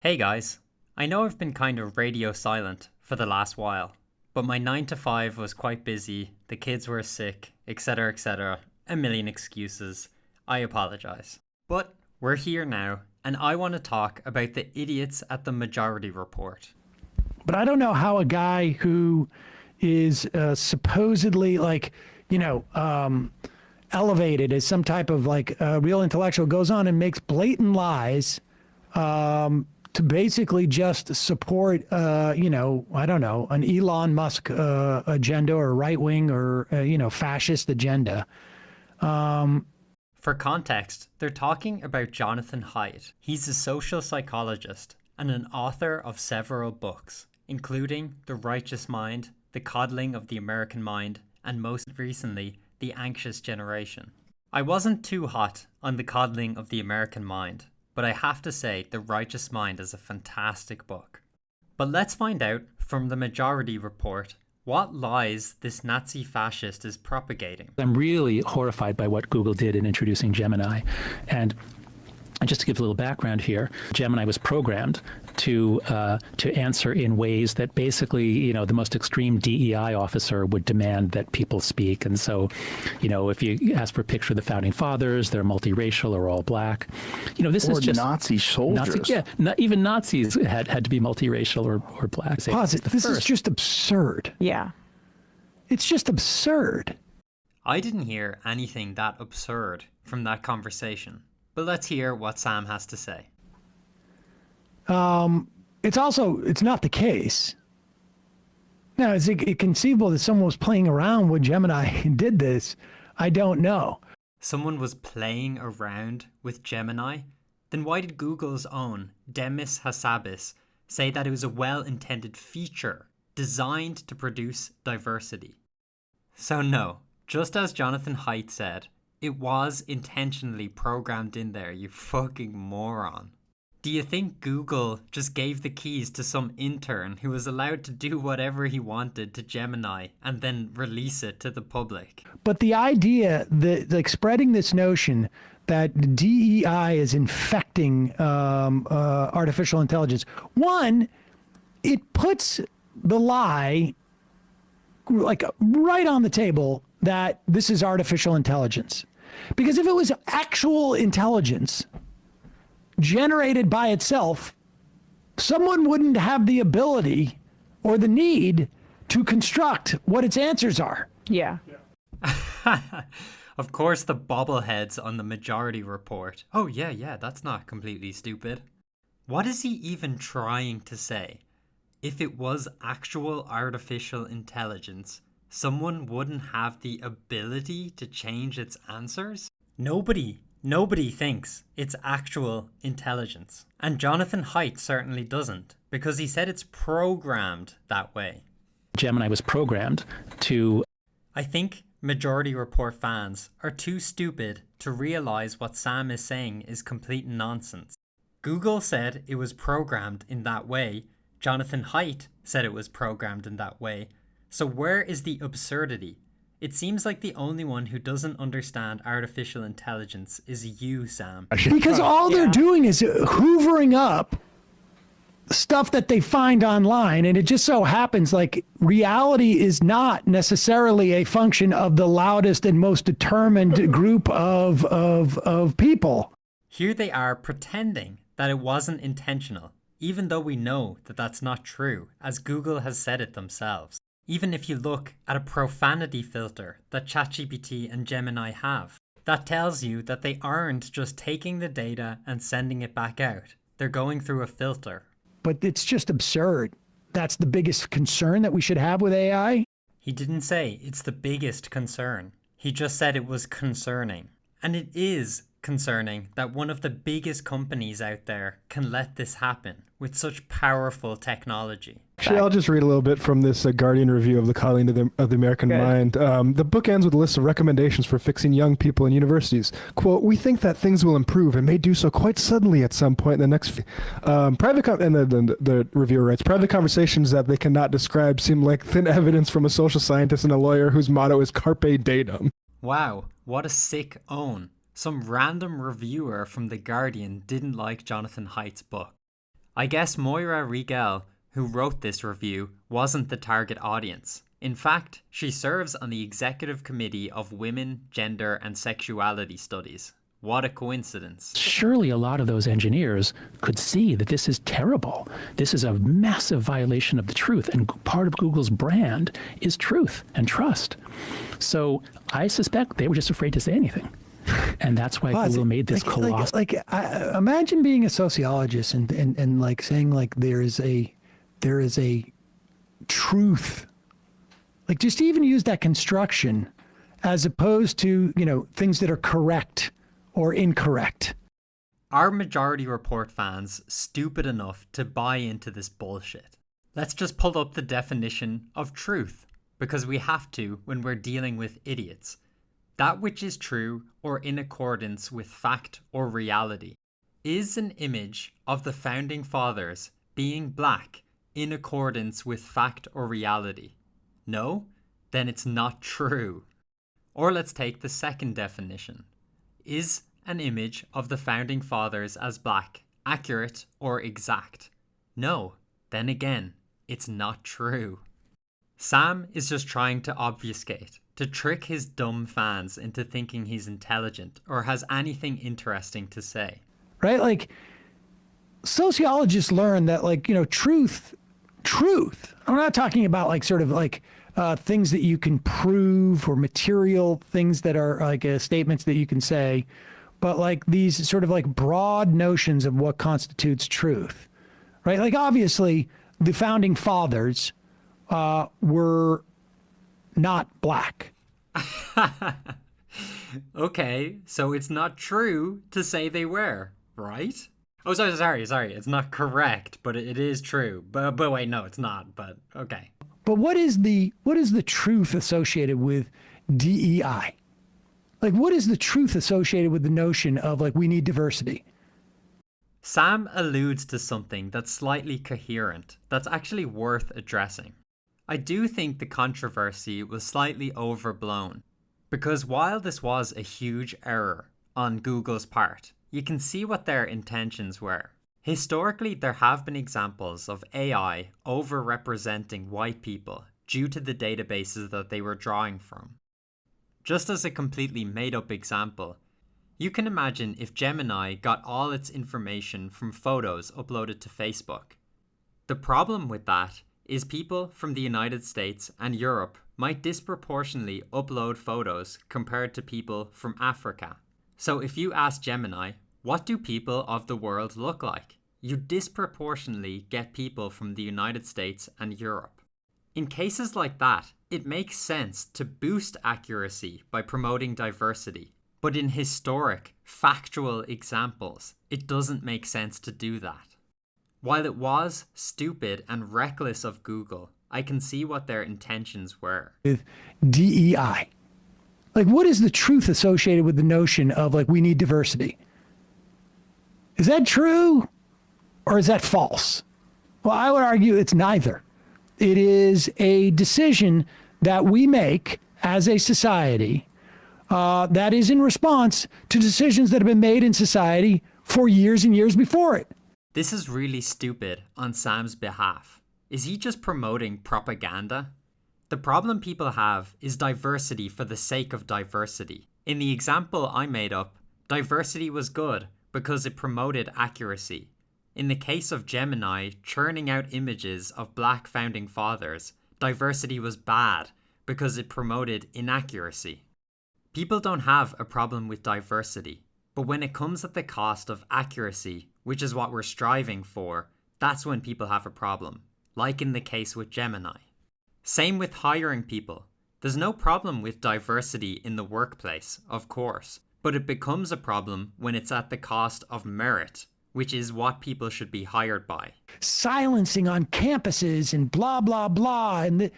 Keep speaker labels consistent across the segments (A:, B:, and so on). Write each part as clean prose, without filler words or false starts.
A: Hey guys, I know I've been kind of radio silent for the last while, but my 9 to 5 was quite busy, the kids were sick, etc., a million excuses. I apologize. But we're here now, and I want to talk about the idiots at the Majority Report.
B: But I don't know how a guy who is supposedly elevated as some type of real intellectual goes on and makes blatant lies to basically just support, I don't know, an Elon Musk agenda or right wing or, fascist agenda.
A: For context, they're talking about Jonathan Haidt. He's a social psychologist and an author of several books, including The Righteous Mind, The Coddling of the American Mind, and most recently, The Anxious Generation. I wasn't too hot on The Coddling of the American Mind, but I have to say The Righteous Mind is a fantastic book. But let's find out from the Majority Report what lies this Nazi fascist is propagating.
C: I'm really horrified by what Google did in introducing Gemini. And just to give a little background here, Gemini was programmed to answer in ways that basically, the most extreme DEI officer would demand that people speak. And so, if you ask for a picture of the founding fathers, they're multiracial or all black. This is just
D: Nazi soldiers.
C: Even Nazis had to be multiracial or black.
B: Pause it. This is just absurd.
E: Yeah.
B: It's just absurd.
A: I didn't hear anything that absurd from that conversation. But let's hear what Sam has to say.
B: It's not the case. Now, is it conceivable that someone was playing around with Gemini and did this? I don't know.
A: Someone was playing around with Gemini? Then why did Google's own Demis Hassabis say that it was a well-intended feature designed to produce diversity? So no, just as Jonathan Haidt said, it was intentionally programmed in there, you fucking moron. Do you think Google just gave the keys to some intern who was allowed to do whatever he wanted to Gemini and then release it to the public?
B: But the idea that spreading this notion that DEI is infecting artificial intelligence, one, it puts the lie right on the table that this is artificial intelligence. Because if it was actual intelligence generated by itself, someone wouldn't have the ability or the need to construct what its answers are.
E: Yeah.
A: Of course, the bobbleheads on the Majority Report. Oh, yeah, that's not completely stupid. What is he even trying to say? If it was actual artificial intelligence, someone wouldn't have the ability to change its answers? Nobody thinks it's actual intelligence. And Jonathan Haidt certainly doesn't, because he said it's programmed that way.
C: Gemini was programmed to...
A: I think Majority Report fans are too stupid to realize what Sam is saying is complete nonsense. Google said it was programmed in that way. Jonathan Haidt said it was programmed in that way. So where is the absurdity? It seems like the only one who doesn't understand artificial intelligence is you, Sam.
B: Because all they're doing is hoovering up stuff that they find online, and it just so happens reality is not necessarily a function of the loudest and most determined group of people.
A: Here they are pretending that it wasn't intentional, even though we know that that's not true, as Google has said it themselves. Even if you look at a profanity filter that ChatGPT and Gemini have, that tells you that they aren't just taking the data and sending it back out. They're going through a filter.
B: But it's just absurd. That's the biggest concern that we should have with AI?
A: He didn't say it's the biggest concern. He just said it was concerning. And it is concerning that one of the biggest companies out there can let this happen with such powerful technology.
D: Actually, I'll just read a little bit from this Guardian review of The Coddling of the American Mind. The book ends with a list of recommendations for fixing young people in universities. Quote, "We think that things will improve and may do so quite suddenly at some point in the next..." The reviewer writes, "Private conversations that they cannot describe seem like thin evidence from a social scientist and a lawyer whose motto is carpe datum."
A: Wow, what a sick own. Some random reviewer from The Guardian didn't like Jonathan Haidt's book. I guess Moira Riegel, who wrote this review, wasn't the target audience. In fact, she serves on the Executive Committee of Women, Gender and Sexuality Studies. What a coincidence.
C: Surely a lot of those engineers could see that this is terrible. This is a massive violation of the truth, and part of Google's brand is truth and trust. So I suspect they were just afraid to say anything. And that's why Google made this colossal...
B: Imagine being a sociologist and like saying like there is a truth. Like just even use that construction as opposed to, you know, things that are correct or incorrect.
A: Are Majority Report fans stupid enough to buy into this bullshit? Let's just pull up the definition of truth, because we have to when we're dealing with idiots. That which is true or in accordance with fact or reality. Is an image of the founding fathers being black in accordance with fact or reality? No? Then it's not true. Or let's take the second definition. Is an image of the founding fathers as black accurate or exact? No. Then again, it's not true. Sam is just trying to obfuscate, to trick his dumb fans into thinking he's intelligent or has anything interesting to say.
B: Right? Like, sociologists learn that, like, you know, truth, I'm not talking about like sort of like things that you can prove or material things that are like statements that you can say, but like these sort of like broad notions of what constitutes truth, right? Like obviously the founding fathers were not black.
A: Okay, so it's not true to say they were, right? Oh, sorry. It's not correct, but it is true. But wait, no, it's not. But okay.
B: But what is the truth associated with DEI? Like, what is the truth associated with the notion of like we need diversity?
A: Sam alludes to something that's slightly coherent, that's actually worth addressing. I do think the controversy was slightly overblown, because while this was a huge error on Google's part, you can see what their intentions were. Historically, there have been examples of AI overrepresenting white people due to the databases that they were drawing from. Just as a completely made-up example, you can imagine if Gemini got all its information from photos uploaded to Facebook. The problem with that is people from the United States and Europe might disproportionately upload photos compared to people from Africa. So if you ask Gemini, what do people of the world look like? You disproportionately get people from the United States and Europe. In cases like that, it makes sense to boost accuracy by promoting diversity. But in historic, factual examples, it doesn't make sense to do that. While it was stupid and reckless of Google, I can see what their intentions were.
B: With DEI. Like, what is the truth associated with the notion of like we need diversity? Is that true or is that false? Well, I would argue it's neither. It is a decision that we make as a society that is in response to decisions that have been made in society for years and years before it.
A: This is really stupid on Sam's behalf. Is he just promoting propaganda? The problem people have is diversity for the sake of diversity. In the example I made up, diversity was good because it promoted accuracy. In the case of Gemini churning out images of black founding fathers, diversity was bad because it promoted inaccuracy. People don't have a problem with diversity, but when it comes at the cost of accuracy, which is what we're striving for, that's when people have a problem, like in the case with Gemini. Same with hiring people. There's no problem with diversity in the workplace, of course, but it becomes a problem when it's at the cost of merit, which is what people should be hired by.
B: Silencing on campuses and blah, blah, blah. And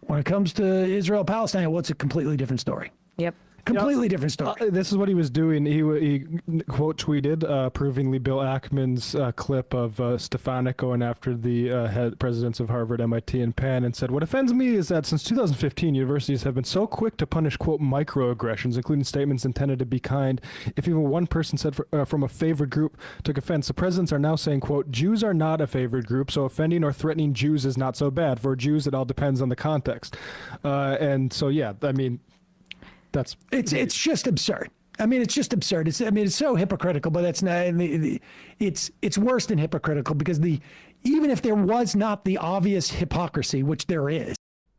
B: when it comes to Israel-Palestine, well, it's a completely different story.
E: Yep.
B: Completely different story.
D: This is what he was doing. He quote tweeted approvingly Bill Ackman's clip of Stefanik going after the head presidents of Harvard, MIT, and Penn, and said, "What offends me is that since 2015, universities have been so quick to punish quote microaggressions, including statements intended to be kind. If even one person said from a favored group took offense, the presidents are now saying, quote, Jews are not a favored group, so offending or threatening Jews is not so bad. For Jews, it all depends on the context." And so, yeah, I mean, it's
B: just absurd. I mean, it's just absurd. It's so hypocritical, but that's not. It's worse than hypocritical because even if there was not the obvious hypocrisy, which there is.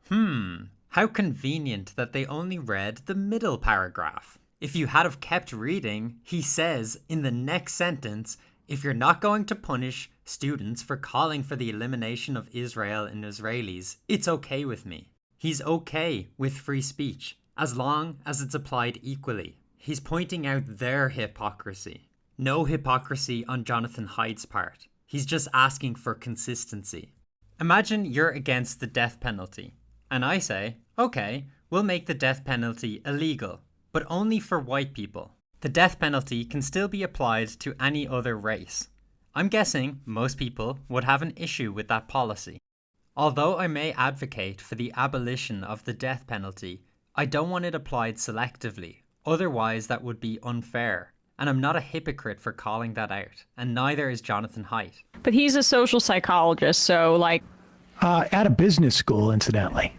A: How convenient that they only read the middle paragraph. If you had have kept reading, he says in the next sentence, if you're not going to punish students for calling for the elimination of Israel and Israelis, it's okay with me. He's okay with free speech, as long as it's applied equally. He's pointing out their hypocrisy. No hypocrisy on Jonathan Haidt's part. He's just asking for consistency. Imagine you're against the death penalty, and I say, okay, we'll make the death penalty illegal, but only for white people. The death penalty can still be applied to any other race. I'm guessing most people would have an issue with that policy. Although I may advocate for the abolition of the death penalty, I don't want it applied selectively, otherwise that would be unfair. And I'm not a hypocrite for calling that out, and neither is Jonathan Haidt.
E: But he's a social psychologist, so like...
B: At a business school, incidentally.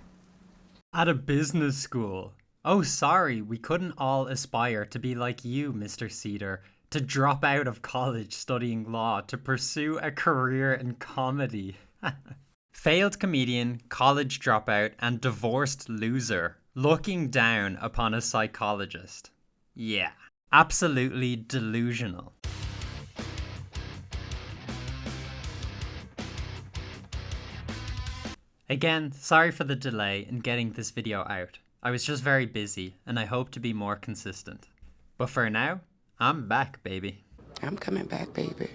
A: At a business school? Oh, sorry, we couldn't all aspire to be like you, Mr. Cedar, to drop out of college studying law to pursue a career in comedy. Failed comedian, college dropout, and divorced loser, looking down upon a psychologist. Yeah, absolutely delusional. Again, sorry for the delay in getting this video out. I was just very busy, and I hope to be more consistent. But for now, I'm back, baby.
F: I'm coming back, baby.